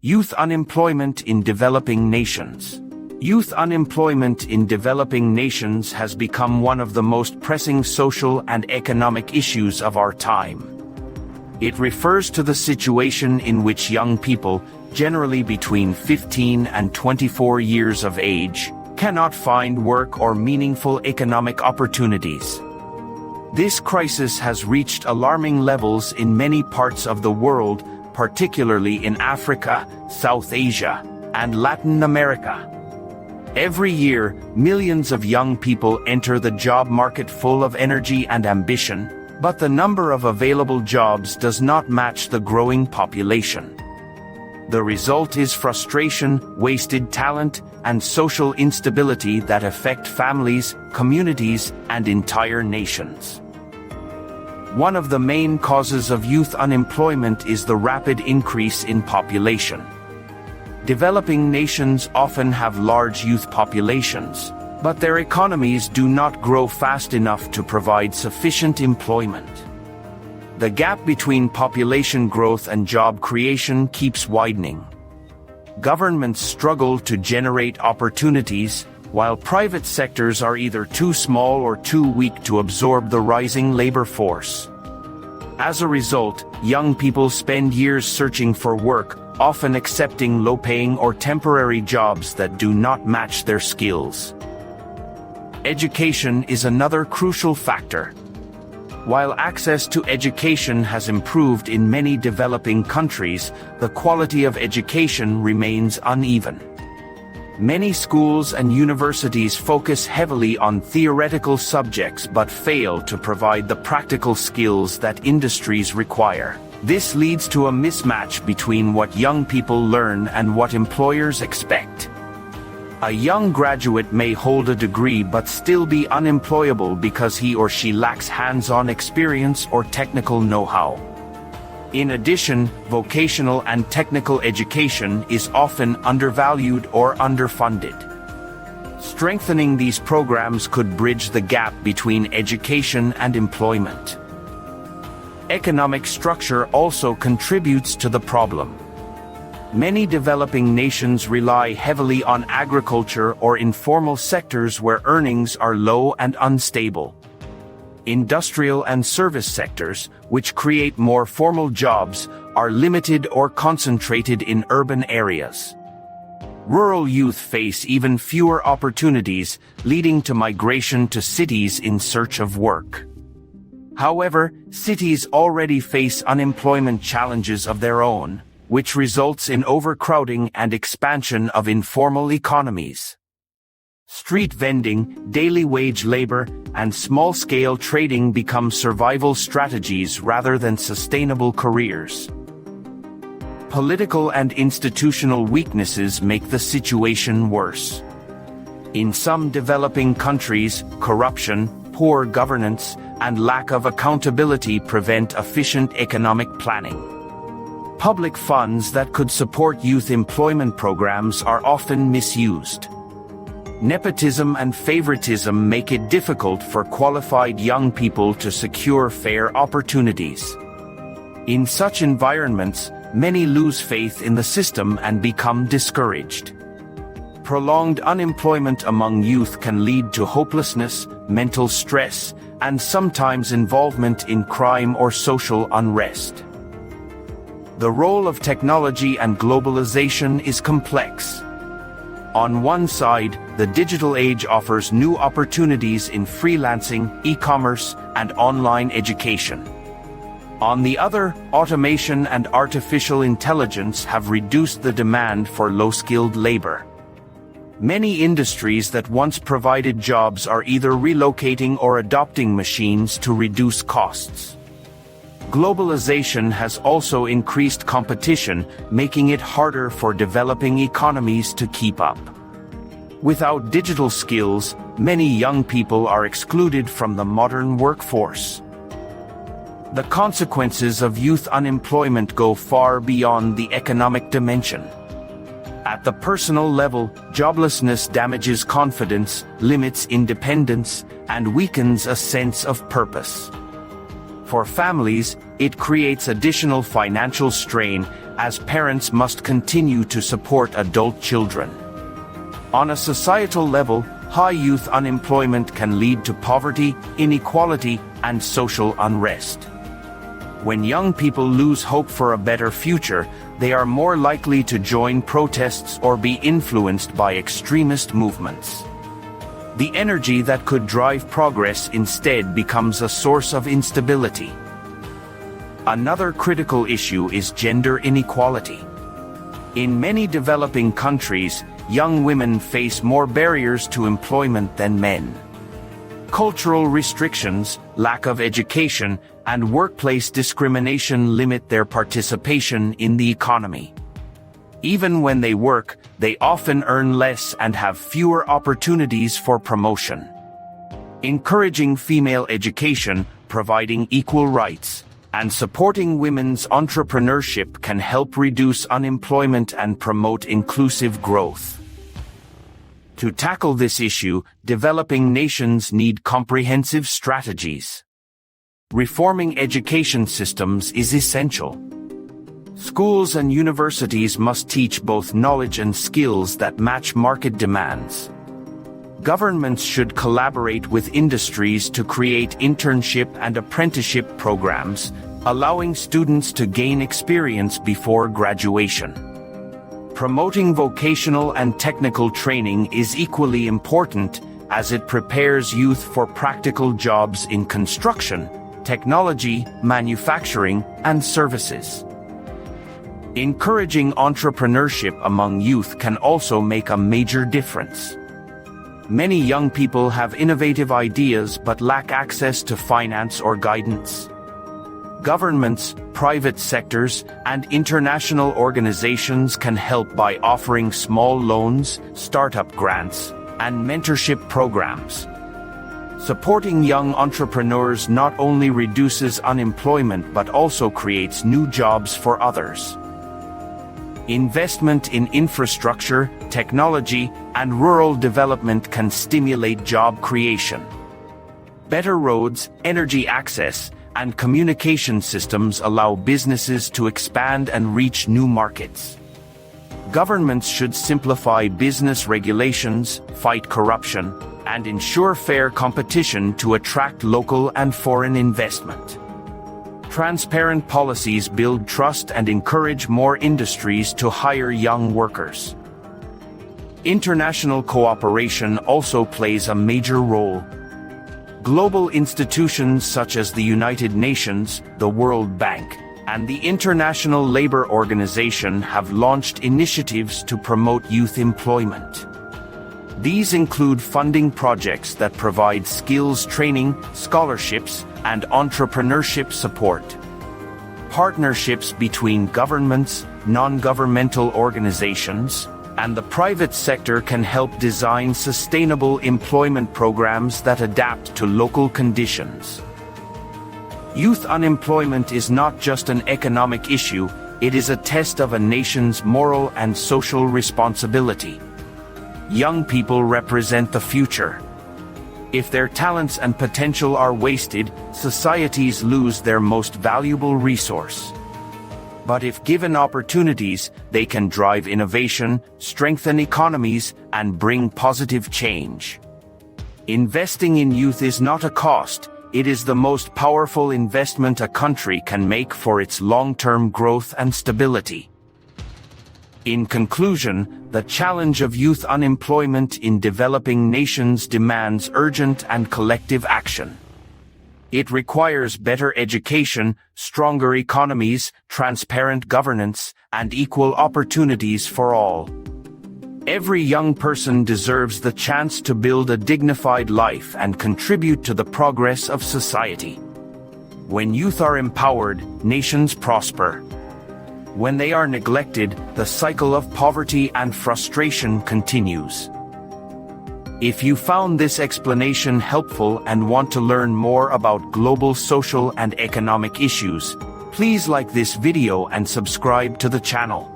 Youth unemployment in developing nations. Youth unemployment in developing nations has become one of the most pressing social and economic issues of our time. It refers to the situation in which young people, generally between 15 and 24 years of age, cannot find work or meaningful economic opportunities. This crisis has reached alarming levels in many parts of the world, particularly in Africa, South Asia, and Latin America. Every year, millions of young people enter the job market full of energy and ambition, but the number of available jobs does not match the growing population. The result is frustration, wasted talent, and social instability that affect families, communities, and entire nations. One of the main causes of youth unemployment is the rapid increase in population. Developing nations often have large youth populations, but their economies do not grow fast enough to provide sufficient employment. The gap between population growth and job creation keeps widening. Governments struggle to generate opportunities, while private sectors are either too small or too weak to absorb the rising labor force. As a result, young people spend years searching for work, often accepting low-paying or temporary jobs that do not match their skills. Education is another crucial factor. While access to education has improved in many developing countries, the quality of education remains uneven. Many schools and universities focus heavily on theoretical subjects but fail to provide the practical skills that industries require. This leads to a mismatch between what young people learn and what employers expect. A young graduate may hold a degree but still be unemployable because he or she lacks hands-on experience or technical know-how. In addition, vocational and technical education is often undervalued or underfunded. Strengthening these programs could bridge the gap between education and employment. Economic structure also contributes to the problem. Many developing nations rely heavily on agriculture or informal sectors where earnings are low and unstable. Industrial and service sectors, which create more formal jobs, are limited or concentrated in urban areas. Rural youth face even fewer opportunities, leading to migration to cities in search of work. However, cities already face unemployment challenges of their own, which results in overcrowding and expansion of informal economies. Street vending, daily wage labor, and small-scale trading become survival strategies rather than sustainable careers. Political and institutional weaknesses make the situation worse. In some developing countries, corruption, poor governance, and lack of accountability prevent efficient economic planning. Public funds that could support youth employment programs are often misused. Nepotism and favoritism make it difficult for qualified young people to secure fair opportunities. In such environments, many lose faith in the system and become discouraged. Prolonged unemployment among youth can lead to hopelessness, mental stress, and sometimes involvement in crime or social unrest. The role of technology and globalization is complex. On one side, the digital age offers new opportunities in freelancing, e-commerce, and online education. On the other, automation and artificial intelligence have reduced the demand for low-skilled labor. Many industries that once provided jobs are either relocating or adopting machines to reduce costs. Globalization has also increased competition, making it harder for developing economies to keep up. Without digital skills, many young people are excluded from the modern workforce. The consequences of youth unemployment go far beyond the economic dimension. At the personal level, joblessness damages confidence, limits independence, and weakens a sense of purpose. For families, it creates additional financial strain as parents must continue to support adult children. On a societal level, high youth unemployment can lead to poverty, inequality, and social unrest. When young people lose hope for a better future, they are more likely to join protests or be influenced by extremist movements. The energy that could drive progress instead becomes a source of instability. Another critical issue is gender inequality. In many developing countries, young women face more barriers to employment than men. Cultural restrictions, lack of education, and workplace discrimination limit their participation in the economy. Even when they work, they often earn less and have fewer opportunities for promotion. Encouraging female education, providing equal rights, and supporting women's entrepreneurship can help reduce unemployment and promote inclusive growth. To tackle this issue, developing nations need comprehensive strategies. Reforming education systems is essential. Schools and universities must teach both knowledge and skills that match market demands. Governments should collaborate with industries to create internship and apprenticeship programs, allowing students to gain experience before graduation. Promoting vocational and technical training is equally important, as it prepares youth for practical jobs in construction, technology, manufacturing, and services. Encouraging entrepreneurship among youth can also make a major difference. Many young people have innovative ideas but lack access to finance or guidance. Governments, private sectors, and international organizations can help by offering small loans, startup grants, and mentorship programs. Supporting young entrepreneurs not only reduces unemployment but also creates new jobs for others. Investment in infrastructure, technology, and rural development can stimulate job creation. Better roads, energy access, and communication systems allow businesses to expand and reach new markets. Governments should simplify business regulations, fight corruption, and ensure fair competition to attract local and foreign investment. Transparent policies build trust and encourage more industries to hire young workers. International cooperation also plays a major role. Global institutions such as the United Nations, the World Bank, and the International Labour Organization have launched initiatives to promote youth employment. These include funding projects that provide skills training, scholarships, and entrepreneurship support. Partnerships between governments, non-governmental organizations, and the private sector can help design sustainable employment programs that adapt to local conditions. Youth unemployment is not just an economic issue, it is a test of a nation's moral and social responsibility. Young people represent the future. If their talents and potential are wasted, societies lose their most valuable resource. But if given opportunities, they can drive innovation, strengthen economies, and bring positive change. Investing in youth is not a cost, it is the most powerful investment a country can make for its long-term growth and stability. In conclusion, the challenge of youth unemployment in developing nations demands urgent and collective action. It requires better education, stronger economies, transparent governance, and equal opportunities for all. Every young person deserves the chance to build a dignified life and contribute to the progress of society. When youth are empowered, nations prosper. When they are neglected, the cycle of poverty and frustration continues. If you found this explanation helpful and want to learn more about global social and economic issues, please like this video and subscribe to the channel.